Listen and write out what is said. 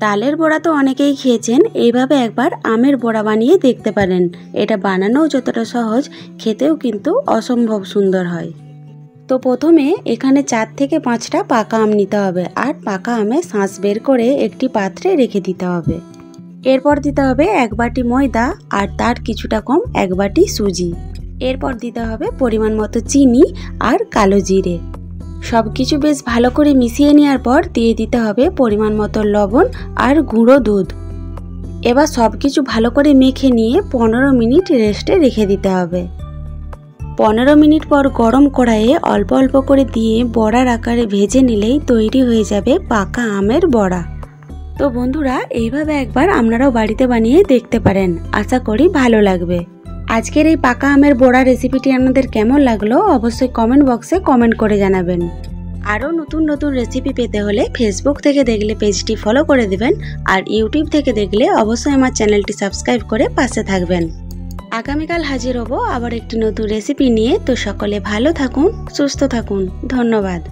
তালের বড়া তো অনেকেই খেয়েছেন, এইভাবে একবার আমের বড়া বানিয়ে দেখতে পারেন। এটা বানানোও যতটা সহজ, খেতেও কিন্তু অসম্ভব সুন্দর হয়। তো প্রথমে এখানে 4 থেকে 5টা পাকা আম নিতে হবে, আর পাকা আমে শাঁস বের করে একটি পাত্রে রেখে দিতে হবে। এরপর দিতে হবে 1 বাটি ময়দা, আর তার কিছুটা কম 1 বাটি সুজি। এরপর দিতে হবে পরিমাণ মতো চিনি আর কালো জিরে। সব কিছু বেশ ভালো করে মিশিয়ে নেওয়ার পর দিয়ে দিতে হবে পরিমাণ মতো লবণ আর গুঁড়ো দুধ। এবার সব কিছু ভালো করে মেখে নিয়ে 15 মিনিট রেস্টে রেখে দিতে হবে। 15 মিনিট পর গরম কড়াইয়ে অল্প অল্প করে দিয়ে বড়ার আকারে ভেজে নিলেই তৈরি হয়ে যাবে পাকা আমের বড়া। তো বন্ধুরা, এইভাবে একবার আপনারাও বাড়িতে বানিয়ে দেখতে পারেন, আশা করি ভালো লাগবে। আজকের এই পাকা আমের বড়া রেসিপিটি আপনাদের কেমন লাগলো অবশ্যই কমেন্ট বক্সে কমেন্ট করে জানাবেন। আরও নতুন নতুন রেসিপি পেতে হলে ফেসবুক থেকে দেখলে পেজটি ফলো করে দেবেন, আর ইউটিউব থেকে দেখলে অবশ্যই আমার চ্যানেলটি সাবস্ক্রাইব করে পাশে থাকবেন। আগামীকাল হাজির হব আবার একটি নতুন রেসিপি নিয়ে। তো সকলে ভালো থাকুন, সুস্থ থাকুন, ধন্যবাদ।